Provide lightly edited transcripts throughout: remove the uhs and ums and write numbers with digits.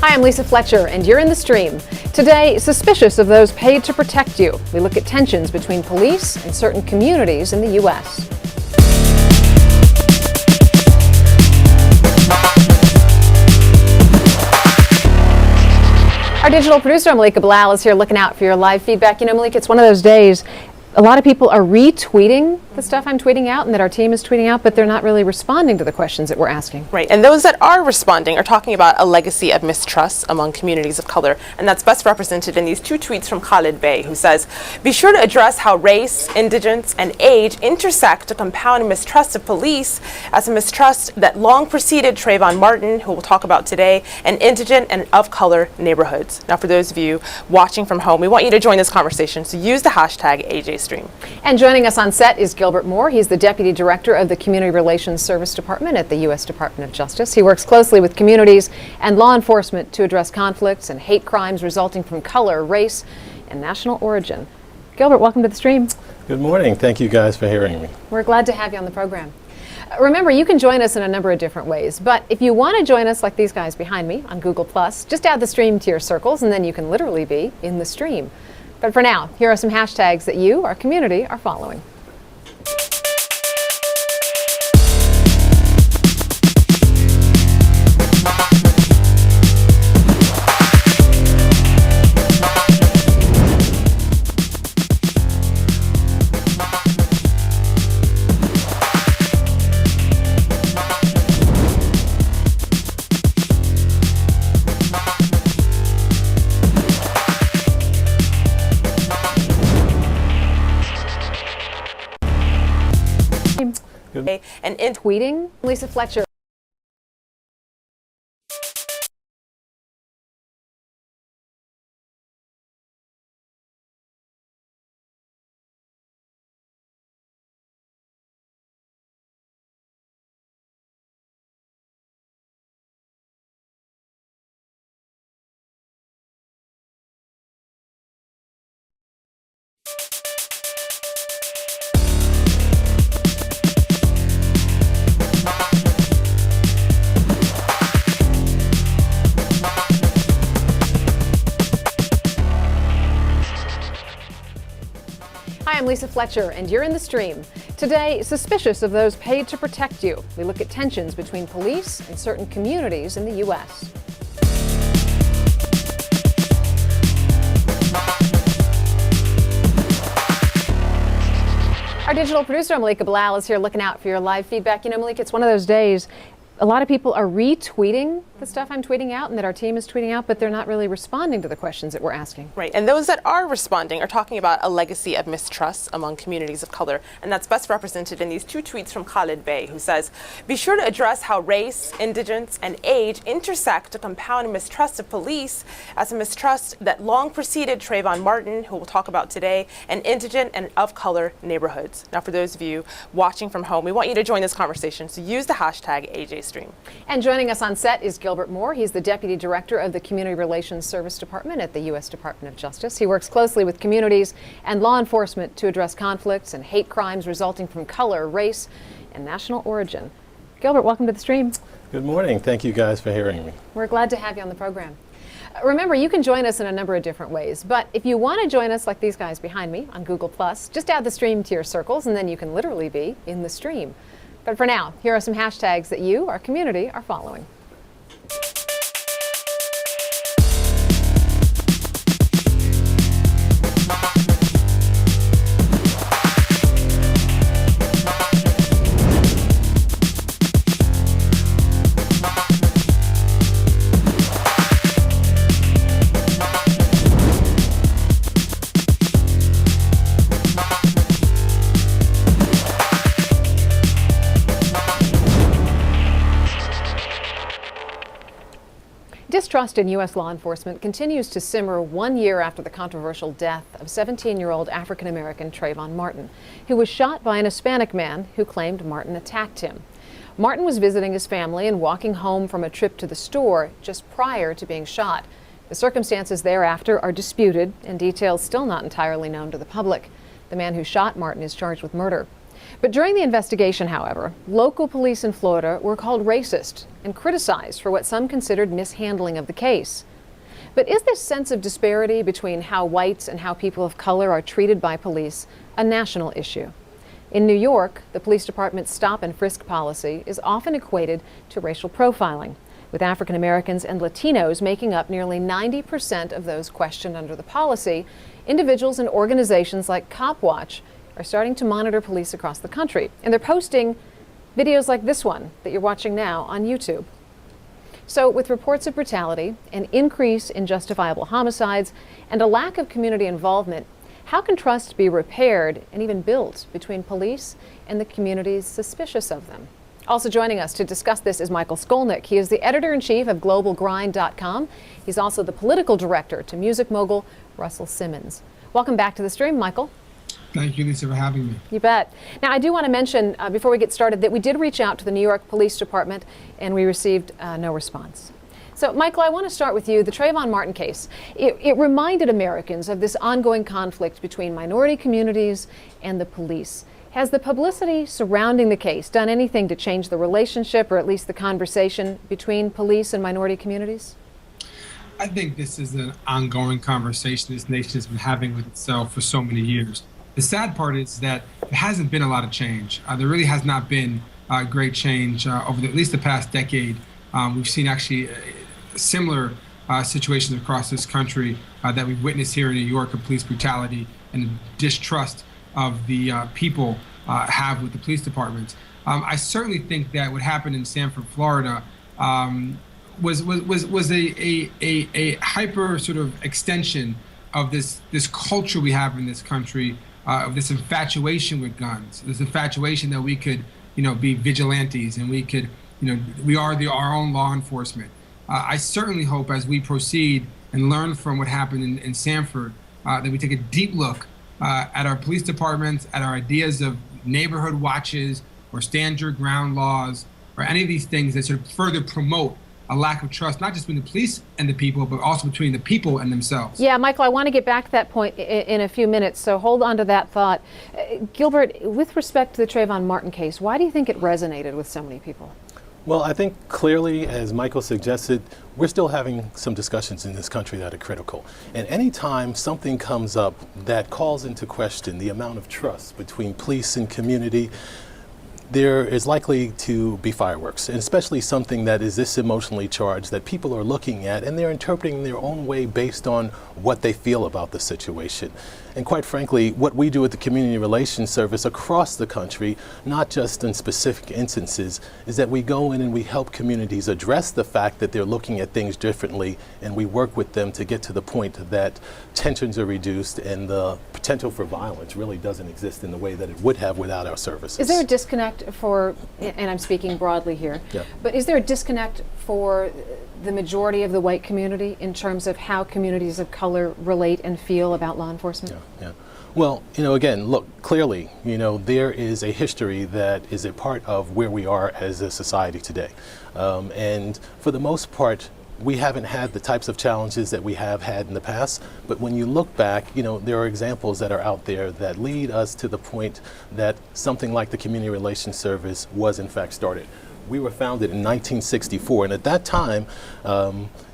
Hi, I'm Lisa Fletcher, and you're in the stream. Today, suspicious of those paid to protect you. We look at tensions between police and certain communities in the U.S. Our digital producer, Malika Bilal, is here looking out for your live feedback. You know, Malika, it's one of those days. A lot of people are retweeting the stuff I'm tweeting out and that our team is tweeting out, but they're not really responding to the questions that we're asking. Right, and those that are responding are talking about a legacy of mistrust among communities of color, and that's best represented in these two tweets from Khalid Bey, who says, "Be sure to address how race, indigence, and age intersect to compound mistrust of police, as a mistrust that long preceded Trayvon Martin, who we'll talk about today, and indigent and of color neighborhoods." Now, for those of you watching from home, we want you to join this conversation, so use the hashtag AJStream. And joining us on set is Gilbert Moore. He's the Deputy Director of the Community Relations Service Department at the U.S. Department of Justice. He works closely with communities and law enforcement to address conflicts and hate crimes resulting from color, race, and national origin. Gilbert, welcome to the stream. Good morning. Thank you guys for hearing me. We're glad to have you on the program. Remember, you can join us in a number of different ways, but if you want to join us like these guys behind me on Google+, just add the stream to your circles, and then you can literally be in the stream. But for now, here are some hashtags that you, our community, are following. And in Tweeting, Lisa Fletcher. Hi, I'm Lisa Fletcher, and you're in the stream. Today, suspicious of those paid to protect you. We look at tensions between police and certain communities in the U.S. Our digital producer, Malika Bilal, is here looking out for your live feedback. You know, Malika, it's one of those days. A lot of people are retweeting the stuff I'm tweeting out and that our team is tweeting out, but they're not really responding to the questions that we're asking. Right, and those that are responding are talking about a legacy of mistrust among communities of color, and that's best represented in these two tweets from Khalid Bey, who says, "Be sure to address how race, indigence, and age intersect to compound mistrust of police, as a mistrust that long preceded Trayvon Martin, who we'll talk about today, and indigent and of color neighborhoods." Now, for those of you watching from home, we want you to join this conversation, so use the hashtag AJStream. And joining us on set is Gilbert Moore. He's the Deputy Director of the Community Relations Service Department at the U.S. Department of Justice. He works closely with communities and law enforcement to address conflicts and hate crimes resulting from color, race, and national origin. Gilbert, welcome to the stream. Good morning. Thank you guys for hearing me. We're glad to have you on the program. Remember, you can join us in a number of different ways, but if you want to join us like these guys behind me on Google+, just add the stream to your circles, and then you can literally be in the stream. But for now, here are some hashtags that you, our community, are following. Distrust in U.S. law enforcement continues to simmer 1 year after the controversial death of 17-year-old African-American Trayvon Martin, who was shot by an Hispanic man who claimed Martin attacked him. Martin was visiting his family and walking home from a trip to the store just prior to being shot. The circumstances thereafter are disputed and details still not entirely known to the public. The man who shot Martin is charged with murder. But during the investigation, however, local police in Florida were called racist and criticized for what some considered mishandling of the case. But is this sense of disparity between how whites and how people of color are treated by police a national issue? In New York, the police department's stop and frisk policy is often equated to racial profiling, with African Americans and Latinos making up nearly 90% of those questioned under the policy. Individuals and organizations like CopWatch are starting to monitor police across the country, and they're posting videos like this one that you're watching now on YouTube. So with reports of brutality, an increase in justifiable homicides, and a lack of community involvement, how can trust be repaired and even built between police and the communities suspicious of them? Also joining us to discuss this is Michael Skolnick. He is the editor-in-chief of globalgrind.com. He's also the political director to music mogul Russell Simmons. Welcome back to the stream, Michael. Thank you, Lisa, for having me. You bet. Now, I do want to mention, before we get started, that we did reach out to the New York Police Department, and we received no response. So, Michael, I want to start with you. The Trayvon Martin case, it reminded Americans of this ongoing conflict between minority communities and the police. Has the publicity surrounding the case done anything to change the relationship, or at least the conversation, between police and minority communities? I think this is an ongoing conversation this nation has been having with itself for so many years. The sad part is that there hasn't been a lot of change. There really has not been great change over at least the past decade. We've seen actually similar situations across this country that we've witnessed here in New York of police brutality and the distrust of the people have with the police departments. I certainly think that what happened in Sanford, Florida, was a hyper sort of extension of this culture we have in this country, of this infatuation with guns, this infatuation that we could, be vigilantes and we could, we are our own law enforcement. I certainly hope as we proceed and learn from what happened in Sanford, that we take a deep look at our police departments, at our ideas of neighborhood watches or stand your ground laws, or any of these things that sort of further promote a lack of trust, not just between the police and the people, but also between the people and themselves. Yeah, Michael, I want to get back to that point in a few minutes, so hold on to that thought. Gilbert, with respect to the Trayvon Martin case, why do you think it resonated with so many people? Well, I think clearly, as Michael suggested, we're still having some discussions in this country that are critical. And anytime something comes up that calls into question the amount of trust between police and community, there is likely to be fireworks, and especially something that is this emotionally charged that people are looking at and they're interpreting in their own way based on what they feel about the situation. And quite frankly, what we do at the Community Relations Service across the country, not just in specific instances, is that we go in and we help communities address the fact that they're looking at things differently, and we work with them to get to the point that tensions are reduced and the potential for violence really doesn't exist in the way that it would have without our services. Is there a disconnect for, and I'm speaking broadly here, but is there a disconnect for the majority of the white community in terms of how communities of color relate and feel about law enforcement? Yeah. Well, again, look, clearly, there is a history that is a part of where we are as a society today. And for the most part, we haven't had the types of challenges that we have had in the past. But when you look back, there are examples that are out there that lead us to the point that something like the Community Relations Service was in fact started. We were founded in 1964, and at that time,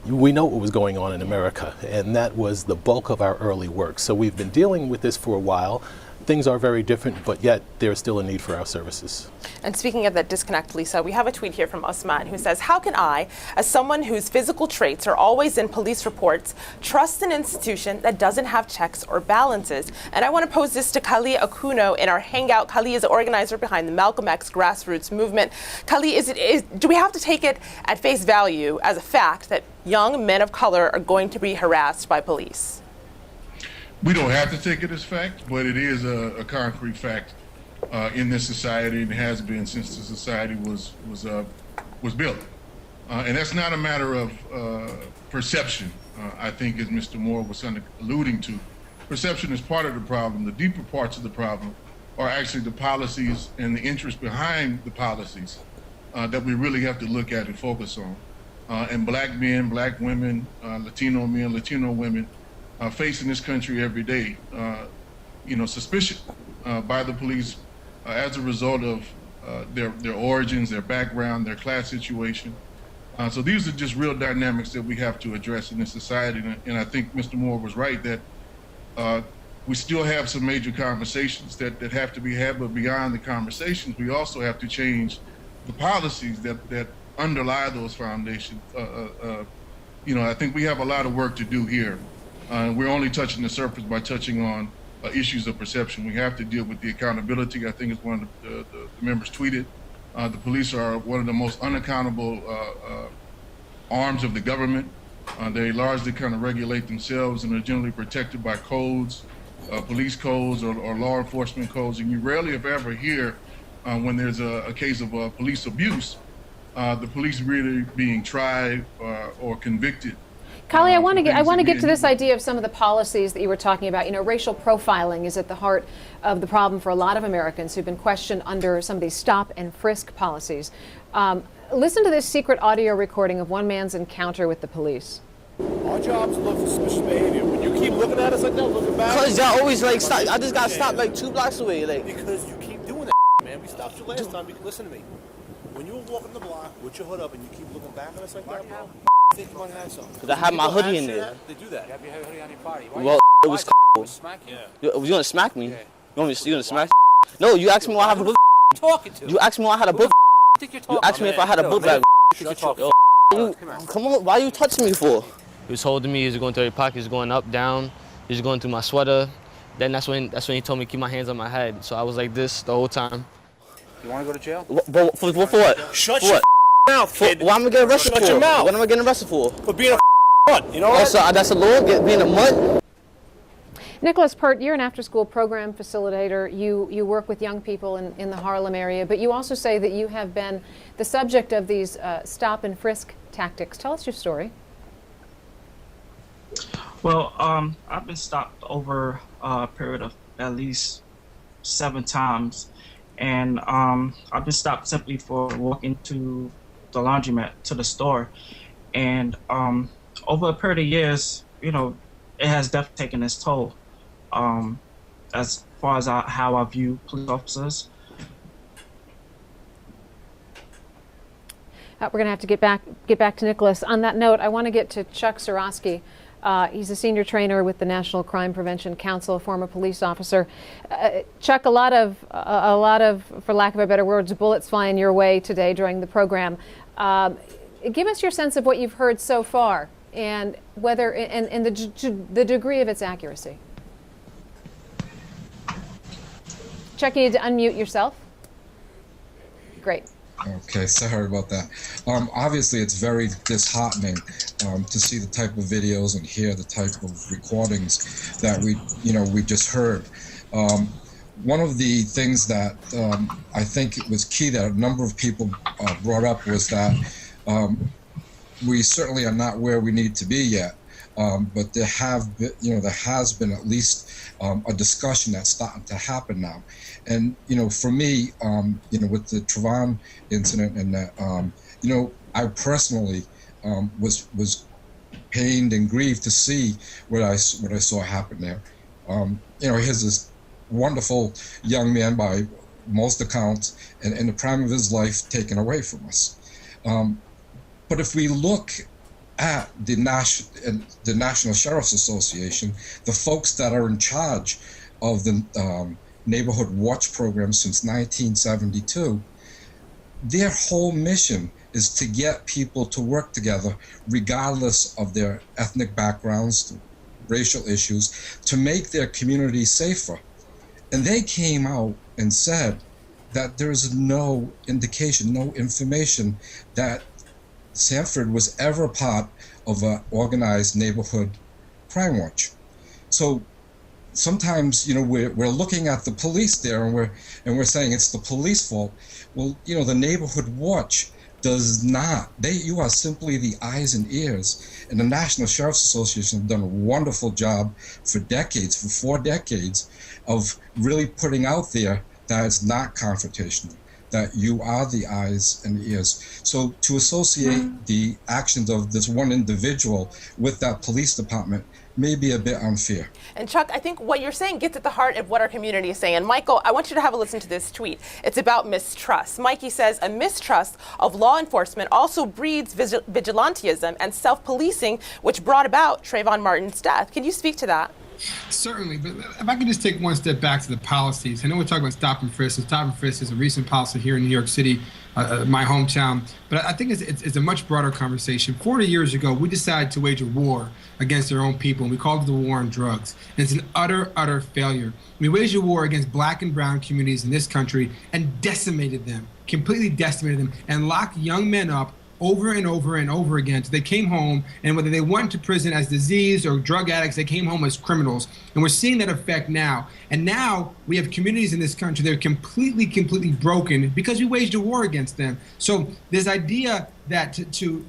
we know what was going on in America, and that was the bulk of our early work. So we've been dealing with this for a while. Things are very different, but yet there's still a need for our services. And speaking of that disconnect, Lisa, we have a tweet here from Osman who says, how can I, as someone whose physical traits are always in police reports, trust an institution that doesn't have checks or balances? And I want to pose this to Kali Akuno in our Hangout. Kali is the organizer behind the Malcolm X grassroots movement. Kali, do we have to take it at face value as a fact that young men of color are going to be harassed by police? We don't have to take it as fact, but it is a concrete fact in this society, and it has been since the society was built. And that's not a matter of perception. I think, as Mr. Moore was alluding to, perception is part of the problem. The deeper parts of the problem are actually the policies and the interest behind the policies that we really have to look at and focus on. And black men, black women, Latino men, Latino women, face in this country every day, suspicion by the police as a result of their origins, their background, their class situation. So these are just real dynamics that we have to address in this society. And I think Mr. Moore was right that we still have some major conversations that have to be had, but beyond the conversations, we also have to change the policies that underlie those foundations. I think we have a lot of work to do here. We're only touching the surface by touching on issues of perception. We have to deal with the accountability. I think it's one of the members tweeted. The police are one of the most unaccountable arms of the government. They largely kind of regulate themselves and are generally protected by codes, police codes or law enforcement codes. And you rarely, if ever, hear when there's a case of police abuse, the police really being tried or convicted. Khojaly, I want to get to this idea of some of the policies that you were talking about. Racial profiling is at the heart of the problem for a lot of Americans who've been questioned under some of these stop and frisk policies. Listen to this secret audio recording of one man's encounter with the police. Our job is to look for suspicious behavior. When you keep looking at us like that, looking back. Because y'all always stop. I just got stopped 2 blocks away. Because you keep doing that, man. We stopped you last time. Listen to me. When you were walking the block with your hood up and you keep looking back at us like that, bro, I think you might have something. Because I have my hoodie in there. They do that. You have your hoodie on your body. Well, it was cool. You gonna smack me? Yeah. You gonna smack? No, you asked me why I have a book. Talking to? You asked me why I had a book. You asked me if I had a book bag. Come on, why are you touching me for? He was holding me, he was going through every pocket, he was going up, down, he was going through my sweater. Then that's when he told me to keep my hands on my head. So I was like this the whole time. You want to go to jail? For what? Shut your mouth, kid. What am I getting arrested for? Shut your mouth. What am I getting arrested for? For being a mutt, you know what? Also, that's a law, being a mutt? Nicholas Pert, you're an after-school program facilitator. You work with young people in the Harlem area, but you also say that you have been the subject of these stop and frisk tactics. Tell us your story. Well, I've been stopped over a period of at least 7 times, and I've been stopped simply for walking to the laundromat, to the store, and over a period of years, it has definitely taken its toll. As far as how I view police officers. We're going to have to get back to Nicholas. On that note, I want to get to Chuck Zorroski. He's a senior trainer with the National Crime Prevention Council, a former police officer. Chuck, a lot of, for lack of a better words, bullets flying your way today during the program. Give us your sense of what you've heard so far, and whether and the degree of its accuracy. Chuck, you need to unmute yourself. Great. Okay, sorry about that. Obviously, it's very disheartening to see the type of videos and hear the type of recordings that we just heard. One of the things that I think it was key that a number of people brought up was that we certainly are not where we need to be yet. But there has been at least a discussion that's starting to happen now. And, for me, with the Trayvon incident and that, I personally was pained and grieved to see what I saw happen there. Here's this wonderful young man by most accounts and in the prime of his life taken away from us. But if we look at the National Sheriff's Association, the folks that are in charge of the Neighborhood Watch program since 1972, their whole mission is to get people to work together regardless of their ethnic backgrounds, racial issues, to make their community safer. And they came out and said that there's no indication, no information that Sanford was ever part of an organized neighborhood crime watch. So sometimes, we're looking at the police there and we're saying it's the police fault. Well, the neighborhood watch does not. You are simply the eyes and ears. And the National Sheriff's Association have done a wonderful job for decades, for 4 decades, of really putting out there that it's not confrontational, that you are the eyes and ears. So to associate the actions of this one individual with that police department may be a bit unfair. And Chuck, I think what you're saying gets at the heart of what our community is saying. And Michael, I want you to have a listen to this tweet. It's about mistrust. Mikey says, a mistrust of law enforcement also breeds vigilantism and self-policing, which brought about Trayvon Martin's death. Can you speak to that? Certainly, but if I could just take one step back to the policies. I know we're talking about stop and frisk. Stop and frisk is a recent policy here in New York City, my hometown. But I think it's a much broader conversation. 40 years ago, we decided to wage a war against our own people, and we called it the war on drugs. And it's an utter failure. We waged a war against black and brown communities in this country and decimated them, completely decimated them, and locked young men up over and over and over again. So they came home, and whether they went to prison as diseased or drug addicts, they came home as criminals. And we're seeing that effect now. And now we have communities in this country that are completely broken because we waged a war against them. So this idea that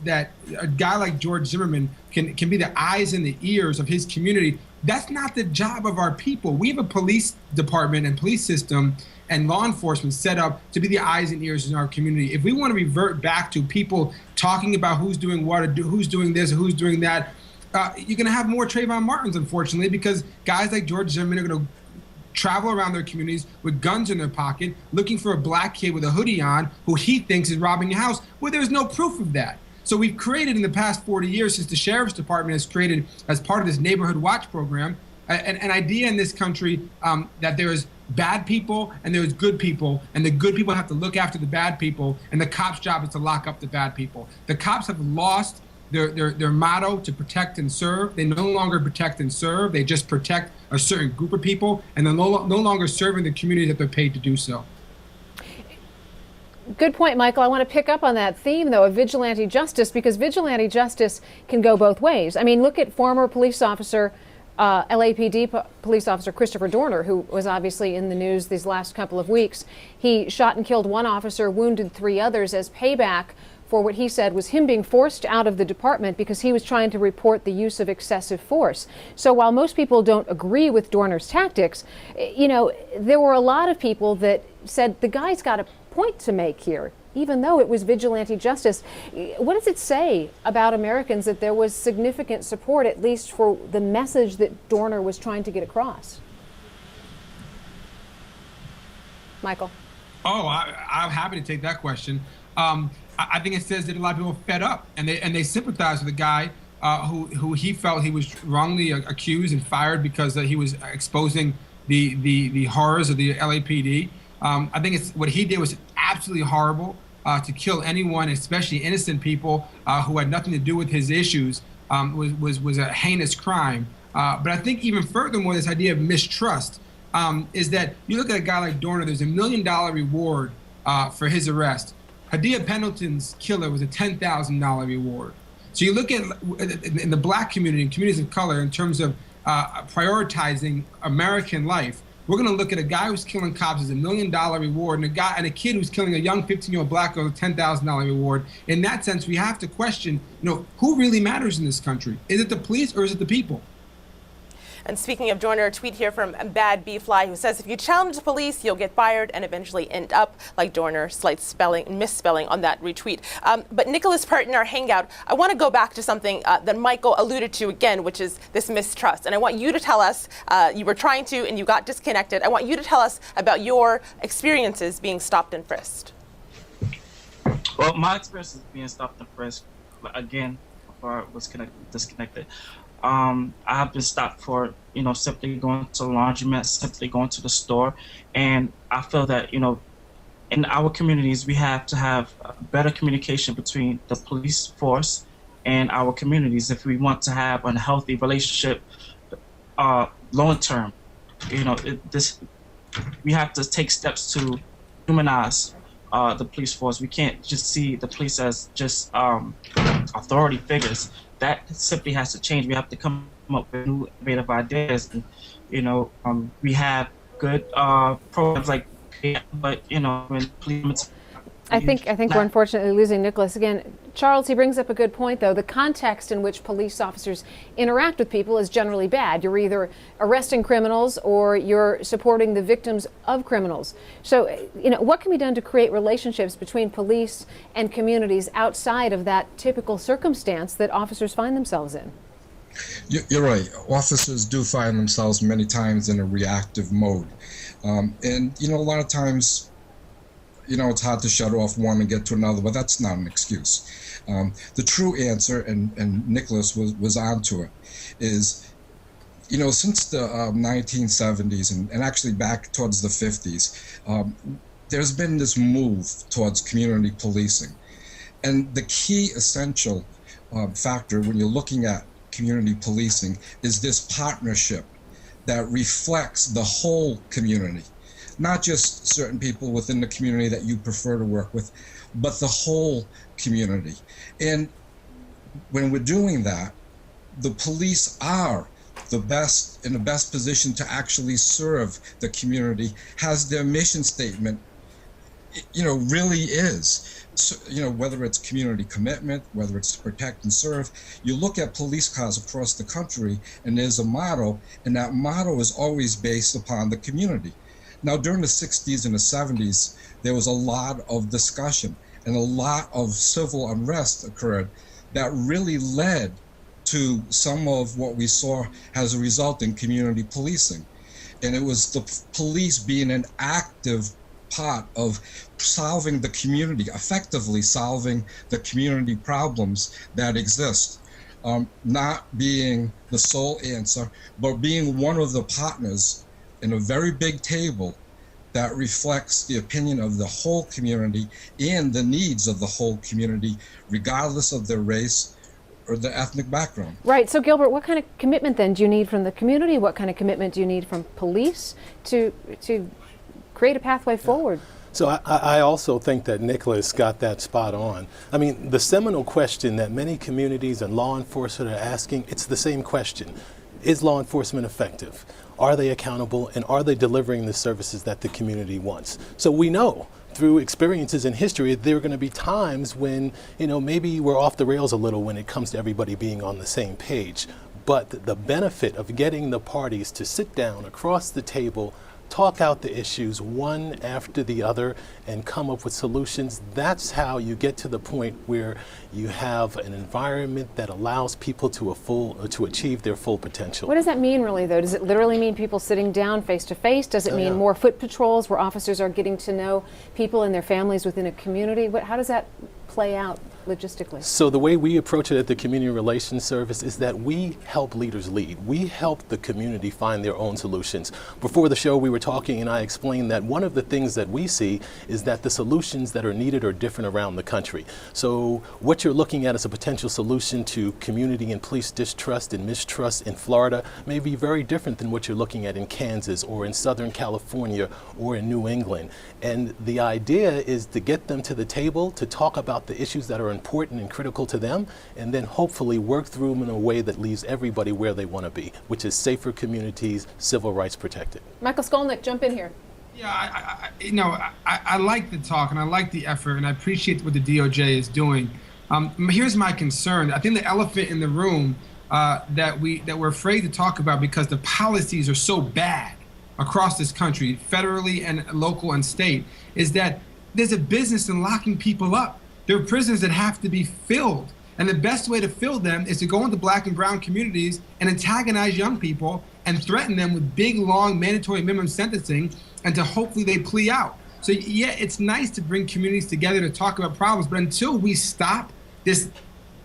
that a guy like George Zimmerman can be the eyes and the ears of his community, that's not the job of our people. We have a police department and police system and law enforcement set up to be the eyes and ears in our community. If we want to revert back to people talking about who's doing what, or who's doing this, or who's doing that, you're going to have more Trayvon Martins, unfortunately, because guys like George Zimmerman are going to travel around their communities with guns in their pocket, looking for a black kid with a hoodie on who he thinks is robbing a house, where there's no proof of that. So we've created in the past 40 years, since the Sheriff's Department has created, as part of this Neighborhood Watch program, an idea in this country that there is bad people and there's good people, and the good people have to look after the bad people, and the cops' job is to lock up the bad people. The cops have lost their motto to protect and serve. They no longer protect and serve. They just protect a certain group of people, and they're no longer serving the community that they're paid to do so. Good point, Michael. I want to pick up on that theme, though, of vigilante justice, because vigilante justice can go both ways. I mean, look at former police officer LAPD police officer Christopher Dorner, who was obviously in the news these last couple of weeks. He shot and killed one officer, wounded 3 others as payback for what he said was him being forced out of the department because he was trying to report the use of excessive force. So while most people don't agree with Dorner's tactics, you know, there were a lot of people that said the guy's got a point to make here, even though it was vigilante justice. What does it say about Americans that there was significant support, at least for the message that Dorner was trying to get across? Michael? Oh, I'm happy to take that question. I think it says that a lot of people are fed up, and they sympathize with the guy who he felt he was wrongly accused and fired because he was exposing the horrors of the LAPD. I think what he did was absolutely horrible. To kill anyone, especially innocent people who had nothing to do with his issues, was a heinous crime. But I think even furthermore, this idea of mistrust is that you look at a guy like Dorner, there's $1 million reward for his arrest. Hadia Pendleton's killer was a $10,000 reward. So you look at in the black community and communities of color in terms of prioritizing American life. We're going to look at a guy who's killing cops as $1 million reward, and a kid who's killing a young 15-year-old black girl with a $10,000 reward. In that sense, we have to question, who really matters in this country? Is it the police or is it the people? And speaking of Dorner, a tweet here from Bad Bee Fly, who says, if you challenge the police, you'll get fired and eventually end up like Dorner. Slight misspelling on that retweet. But Nicholas Pert, in our hangout, I want to go back to something that Michael alluded to again, which is this mistrust. And I want you to tell us, you were trying to and you got disconnected. I want you to tell us about your experiences being stopped and frisked. Well, my experience is being stopped and frisked, again, before I was disconnected. I have been stopped for, simply going to the laundromat, simply going to the store. And I feel that, in our communities, we have to have better communication between the police force and our communities if we want to have a healthy relationship long term. We have to take steps to humanize the police force. We can't just see the police as just authority figures. That simply has to change. We have to come up with new innovative ideas. And, we have good programs like, but when police. I think we're unfortunately losing Nicholas again. Charles, he brings up a good point, though. The context in which police officers interact with people is generally bad. You're either arresting criminals or you're supporting the victims of criminals. So, what can be done to create relationships between police and communities outside of that typical circumstance that officers find themselves in? You're right. Officers do find themselves many times in a reactive mode. And, a lot of times, it's hard to shut off one and get to another, but that's not an excuse. The true answer, and Nicholas was onto it, is, since the 1970s and actually back towards the 50s, there's been this move towards community policing. And the key essential factor when you're looking at community policing is this partnership that reflects the whole community. Not just certain people within the community that you prefer to work with, but the whole community. And when we're doing that, the police are in the best position to actually serve the community, has their mission statement, really is. So, whether it's community commitment, whether it's to protect and serve, you look at police cars across the country and there's a motto, and that motto is always based upon the community. Now, during the 60s and the 70s, there was a lot of discussion and a lot of civil unrest occurred that really led to some of what we saw as a result in community policing. And it was the police being an active part of solving the community, effectively solving the community problems that exist. Not being the sole answer, but being one of the partners in a very big table that reflects the opinion of the whole community and the needs of the whole community, regardless of their race or their ethnic background. Right. So, Gilbert, what kind of commitment then do you need from the community? What kind of commitment do you need from police to create a pathway forward? So I also think that Nicholas got that spot on. I mean, the seminal question that many communities and law enforcement are asking, it's the same question. Is law enforcement effective? Are they accountable? And are they delivering the services that the community wants? So we know through experiences in history, there are going to be times when, maybe we're off the rails a little when it comes to everybody being on the same page. But the benefit of getting the parties to sit down across the table, talk out the issues one after the other and come up with solutions, that's how you get to the point where you have an environment that allows people to achieve their full potential. What does that mean really, though? Does it literally mean people sitting down face to face? Does it mean more foot patrols where officers are getting to know people and their families within a community? How does that play out logistically? So the way we approach it at the Community Relations Service is that we help leaders lead. We help the community find their own solutions. Before the show, we were talking and I explained that one of the things that we see is that the solutions that are needed are different around the country. So what you're looking at as a potential solution to community and police distrust and mistrust in Florida may be very different than what you're looking at in Kansas or in Southern California or in New England. And the idea is to get them to the table to talk about the issues that are important and critical to them, and then hopefully work through them in a way that leaves everybody where they want to be, which is safer communities, civil rights protected. Michael Skolnick, jump in here. Yeah, I like the talk and I like the effort and I appreciate what the DOJ is doing. Here's my concern. I think the elephant in the room that we're afraid to talk about because the policies are so bad across this country, federally and local and state, is that there's a business in locking people up. There are prisons that have to be filled. And the best way to fill them is to go into black and brown communities and antagonize young people and threaten them with big, long, mandatory minimum sentencing and to hopefully they plea out. So yeah, it's nice to bring communities together to talk about problems, but until we stop this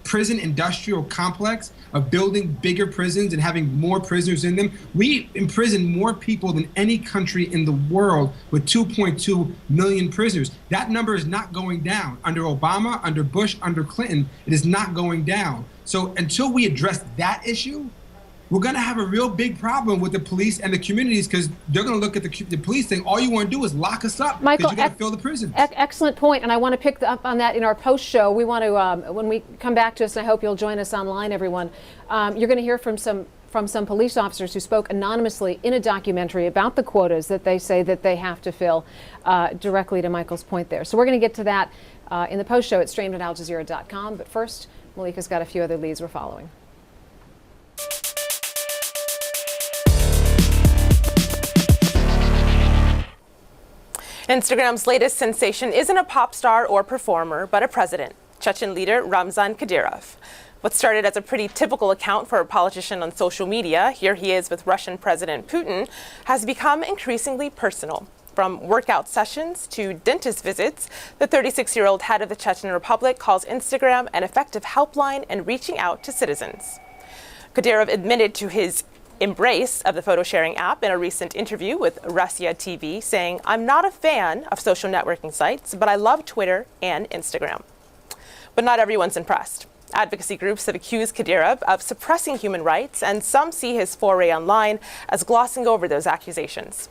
prison industrial complex of building bigger prisons and having more prisoners in them, we imprison more people than any country in the world with 2.2 million prisoners. That number is not going down. Under Obama, under Bush, under Clinton, it is not going down. So until we address that issue, we're going to have a real big problem with the police and the communities because they're going to look at the police saying, all you want to do is lock us up because you got to fill the prisons. Excellent point, and I want to pick up on that in our post show. We want to, when we come back to us, and I hope you'll join us online, everyone, you're going to hear from some from some police officers who spoke anonymously in a documentary about the quotas that they say that they have to fill, directly to Michael's point there. So we're going to get to that in the post show. It's streamed at aljazeera.com. But first, Malika's got a few other leads we're following. Instagram's latest sensation isn't a pop star or performer, but a president, Chechen leader Ramzan Kadyrov. What started as a pretty typical account for a politician on social media, here he is with Russian President Putin, has become increasingly personal. From workout sessions to dentist visits, the 36-year-old head of the Chechen Republic calls Instagram an effective helpline in reaching out to citizens. Kadyrov admitted to his embrace of the photo-sharing app in a recent interview with Russia TV, saying, "I'm not a fan of social networking sites, but I love Twitter and Instagram." But not everyone's impressed. Advocacy groups have accused Kadyrov of suppressing human rights, and some see his foray online as glossing over those accusations.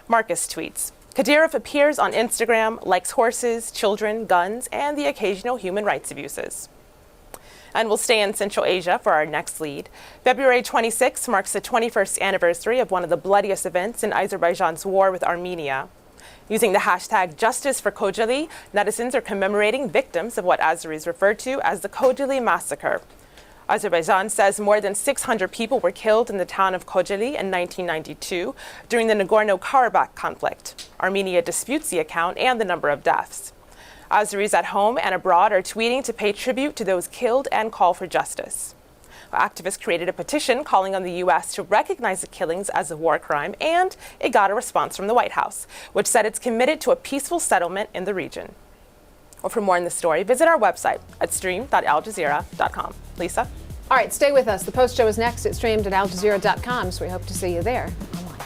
Marcus tweets, "Kadyrov appears on Instagram, likes horses, children, guns, and the occasional human rights abuses." And we'll stay in Central Asia for our next lead. February 26 marks the 21st anniversary of one of the bloodiest events in Azerbaijan's war with Armenia. Using the hashtag Justice for Khojaly, netizens are commemorating victims of what Azeris refer to as the Khojaly Massacre. Azerbaijan says more than 600 people were killed in the town of Khojaly in 1992 during the Nagorno-Karabakh conflict. Armenia disputes the account and the number of deaths. Azeris at home and abroad are tweeting to pay tribute to those killed and call for justice. Activists created a petition calling on the U.S. to recognize the killings as a war crime, and it got a response from the White House, which said it's committed to a peaceful settlement in the region. Well, for more on the story, visit our website at stream.aljazeera.com. Lisa? All right, stay with us. The post show is next. It's streamed at aljazeera.com, so we hope to see you there online.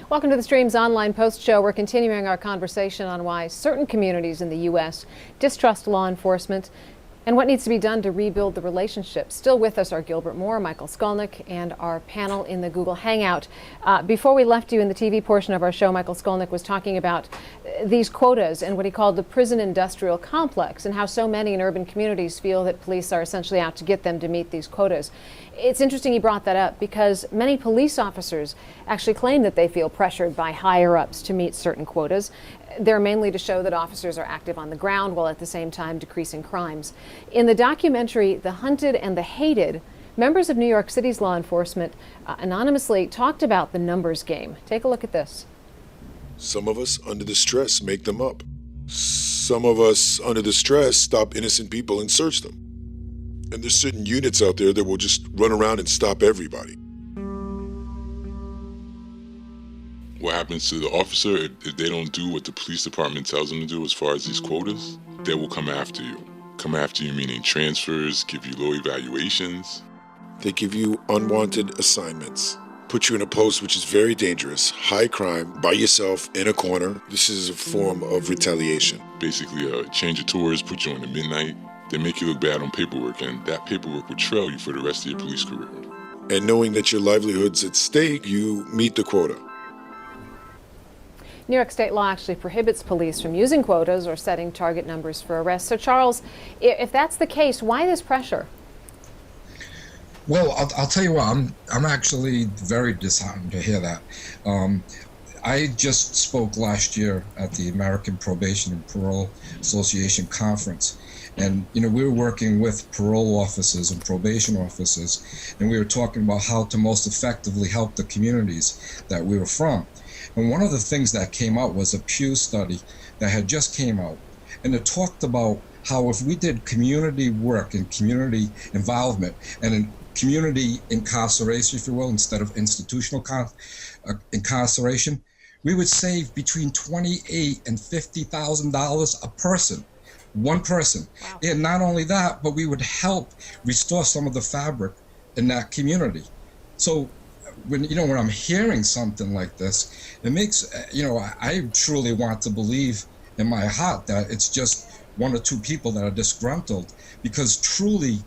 Welcome to the Stream's online post show. We're continuing our conversation on why certain communities in the U.S. distrust law enforcement and what needs to be done to rebuild the relationship. Still with us are Gilbert Moore, Michael Skolnick, and our panel in the Google Hangout. Before we left you in the TV portion of our show, Michael Skolnick was talking about these quotas and what he called the prison industrial complex and how so many in urban communities feel that police are essentially out to get them to meet these quotas. It's interesting he brought that up because many police officers actually claim that they feel pressured by higher-ups to meet certain quotas. They're mainly to show that officers are active on the ground while at the same time decreasing crimes. In the documentary, The Hunted and the Hated, members of New York City's law enforcement anonymously talked about the numbers game. Take a look at this. Some of us under the stress make them up. Some of us under the stress stop innocent people and search them. And there's certain units out there that will just run around and stop everybody. What happens to the officer if they don't do what the police department tells them to do as far as these quotas? They will come after you. Come after you meaning transfers, give you low evaluations. They give you unwanted assignments. Put you in a post which is very dangerous, high crime, by yourself, in a corner. This is a form of retaliation. Basically, change of tours, put you on the midnight. They make you look bad on paperwork, and that paperwork will trail you for the rest of your police career. And knowing that your livelihood's at stake, you meet the quota. New York state law actually prohibits police from using quotas or setting target numbers for arrests. So, Charles, if that's the case, why this pressure? Well, I'll tell you what, I'm actually very disheartened to hear that. I just spoke last year at the American Probation and Parole Association conference. And, we were working with parole officers and probation officers, and we were talking about how to most effectively help the communities that we were from. And one of the things that came out was a Pew study that had just came out. And it talked about how if we did community work and community involvement and in community incarceration, if you will, instead of institutional incarceration, we would save between $28,000 and $50,000 a person, one person. Wow. And not only that, but we would help restore some of the fabric in that community. So when I'm hearing something like this, it makes, I truly want to believe in my heart that it's just one or two people that are disgruntled, because truly,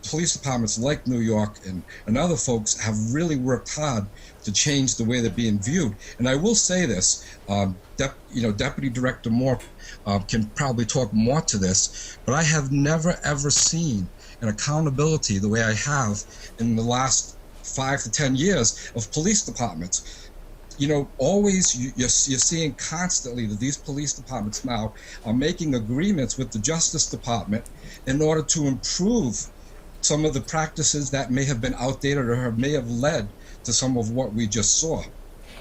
police departments like New York and other folks have really worked hard to change the way they're being viewed. And I will say this, Deputy Director Moore can probably talk more to this, but I have never ever seen an accountability the way I have in the last 5 to 10 years of police departments. Always you're seeing constantly that these police departments now are making agreements with the Justice Department in order to improve some of the practices that may have been outdated or may have led to some of what we just saw.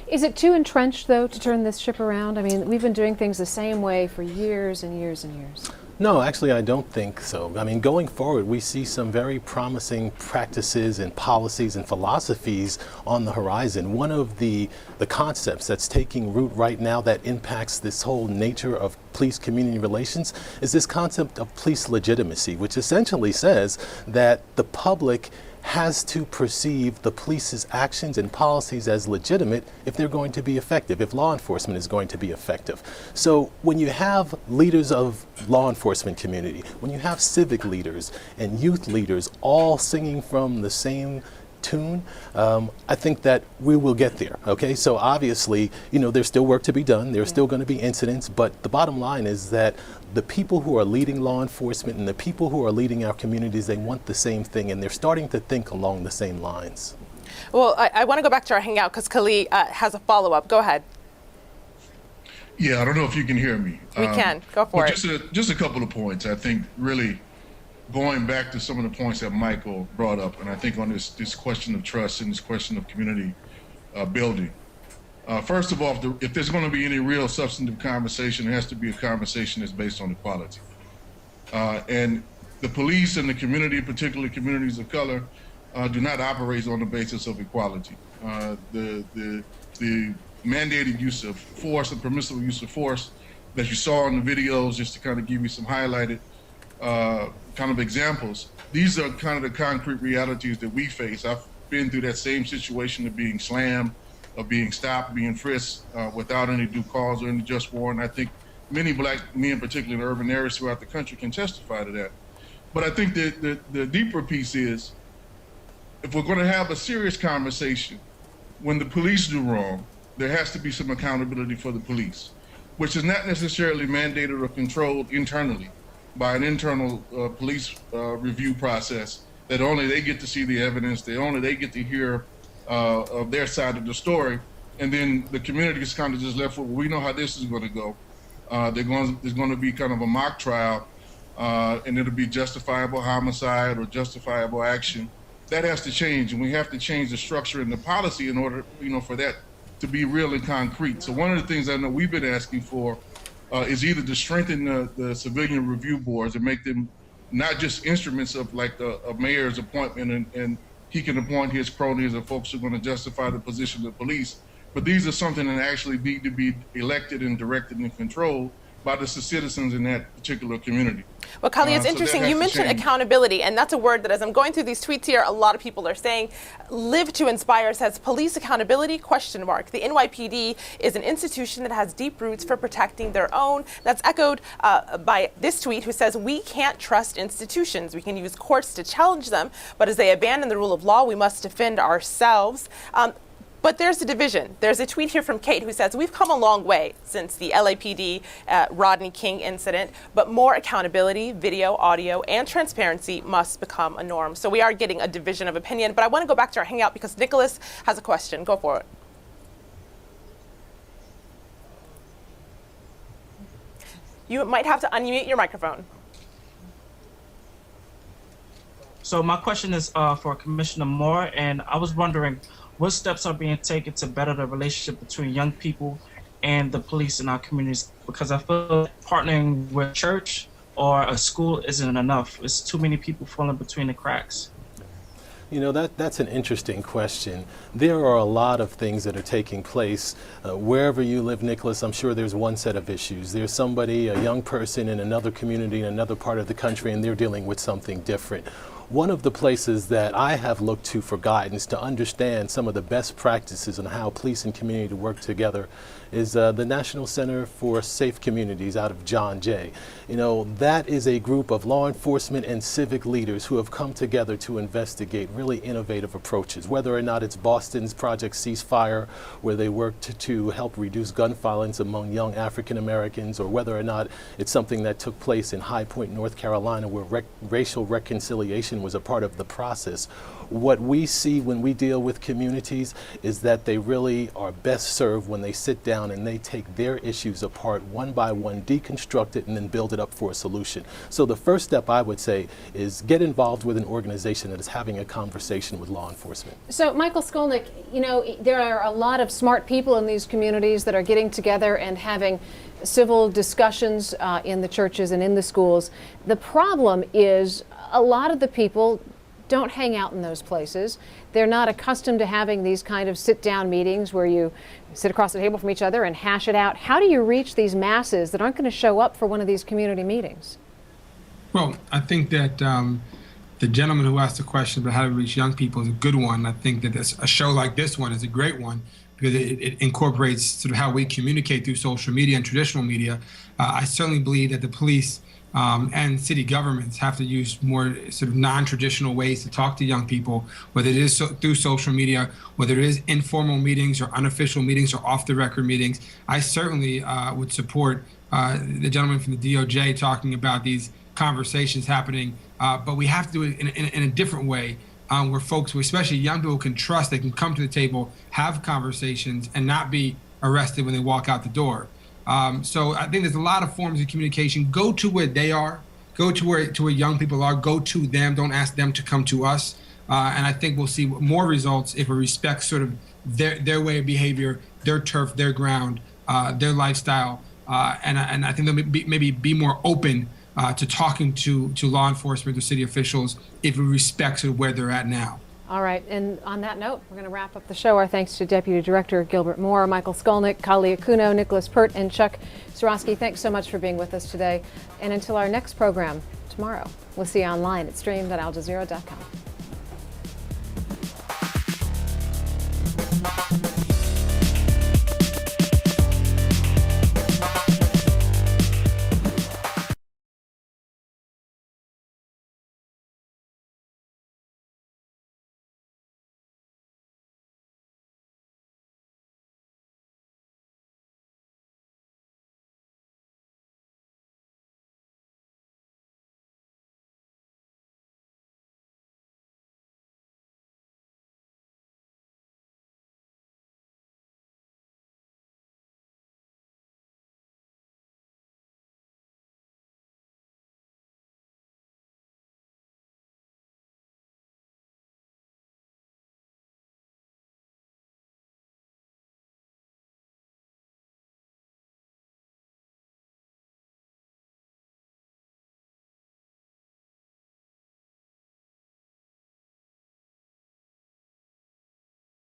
Is it too entrenched, though, to turn this ship around? I mean, we've been doing things the same way for years and years and years. No, actually, I don't think so. I mean, going forward, we see some very promising practices and policies and philosophies on the horizon. One of the concepts that's taking root right now that impacts this whole nature of police-community relations is this concept of police legitimacy, which essentially says that the public has to perceive the police's actions and policies as legitimate if they're going to be effective, if law enforcement is going to be effective. So when you have leaders of law enforcement community, when you have civic leaders and youth leaders all singing from the same tune, I think that we will get there. Okay, so obviously, there's still work to be done. There's still going to be incidents, but the bottom line is that the people who are leading law enforcement and the people who are leading our communities, they want the same thing, and they're starting to think along the same lines. Well, I want to go back to our hangout because Khalid has a follow-up. Go ahead. Yeah, I don't know if you can hear me. We can. Go for it. Just a couple of points. I think really going back to some of the points that Michael brought up, and I think on this question of trust and this question of community building. First of all, if there's going to be any real substantive conversation, it has to be a conversation that's based on equality. And the police and the community, particularly communities of color, do not operate on the basis of equality. The mandated use of force and permissible use of force that you saw in the videos, just to kind of give you some highlighted kind of examples, these are kind of the concrete realities that we face. I've been through that same situation of being slammed, of being stopped, being frisked without any due cause or any just warrant. I think many black men, particularly in urban areas throughout the country, can testify to that. But I think the deeper piece is, if we're going to have a serious conversation, when the police do wrong, there has to be some accountability for the police, which is not necessarily mandated or controlled internally by an internal police review process that only they get to see the evidence, they get to hear of their side of the story, and then the community is kind of just left with, well, we know how this is going to go. There's going to be kind of a mock trial, and it'll be justifiable homicide or justifiable action. That has to change, and we have to change the structure and the policy in order, for that to be real and concrete. So one of the things I know we've been asking for is either to strengthen the civilian review boards and make them not just instruments of like a mayor's appointment and he can appoint his cronies or folks who are going to justify the position of the police, but these are something that actually need to be elected and directed and controlled by the citizens in that particular community. Well, Khalid, it's interesting. You mentioned accountability, and that's a word that as I'm going through these tweets here, a lot of people are saying. Live to Inspire says, police accountability, ? The NYPD is an institution that has deep roots for protecting their own. That's echoed by this tweet who says, we can't trust institutions. We can use courts to challenge them, but as they abandon the rule of law, we must defend ourselves. But there's a division. There's a tweet here from Kate who says, we've come a long way since the LAPD Rodney King incident, but more accountability, video, audio, and transparency must become a norm. So we are getting a division of opinion, but I want to go back to our hangout because Nicholas has a question. Go for it. You might have to unmute your microphone. So my question is for Commissioner Moore, and I was wondering what steps are being taken to better the relationship between young people and the police in our communities, because I feel like partnering with church or a school isn't enough. It's too many people falling between the cracks. You know, that's an interesting question. There are a lot of things that are taking place. Wherever you live, Nicholas, I'm sure there's one set of issues. There's somebody, a young person in another community in another part of the country, and they're dealing with something different. One of the places that I have looked to for guidance to understand some of the best practices on how police and community work together is the National Center for Safe Communities out of John Jay. You know, that is a group of law enforcement and civic leaders who have come together to investigate really innovative approaches, whether or not it's Boston's Project Ceasefire, where they worked to help reduce gun violence among young African Americans, or whether or not it's something that took place in High Point, North Carolina, where racial reconciliation was a part of the process. What we see when we deal with communities is that they really are best served when they sit down and they take their issues apart one by one, deconstruct it, and then build it up for a solution. So the first step, I would say, is get involved with an organization that is having a conversation with law enforcement. So, Michael Skolnick, you know, there are a lot of smart people in these communities that are getting together and having civil discussions in the churches and in the schools. The problem is a lot of the people don't hang out in those places. They're not accustomed to having these kind of sit-down meetings where you sit across the table from each other and hash it out. How do you reach these masses that aren't going to show up for one of these community meetings? Well, I think that the gentleman who asked the question about how to reach young people is a good one. I think that a show like this one is a great one because it incorporates sort of how we communicate through social media and traditional media. I certainly believe that the police and city governments have to use more sort of non-traditional ways to talk to young people, whether it is through social media, whether it is informal meetings or unofficial meetings or off-the-record meetings. I certainly would support the gentleman from the DOJ talking about these conversations happening, but we have to do it in a different way where folks, especially young people, can trust they can come to the table, have conversations, and not be arrested when they walk out the door. So I think there's a lot of forms of communication. Go to where they are, go to where young people are, go to them, don't ask them to come to us. And I think we'll see more results if we respect sort of their way of behavior, their turf, their ground, their lifestyle. And I think they'll maybe be more open to talking to law enforcement or city officials if we respect sort of where they're at now. All right, and on that note, we're going to wrap up the show. Our thanks to Deputy Director Gilbert Moore, Michael Skolnick, Kali Akuno, Nicholas Pert, and Chuck Zorroski. Thanks so much for being with us today. And until our next program tomorrow, we'll see you online at stream.aljazeera.com.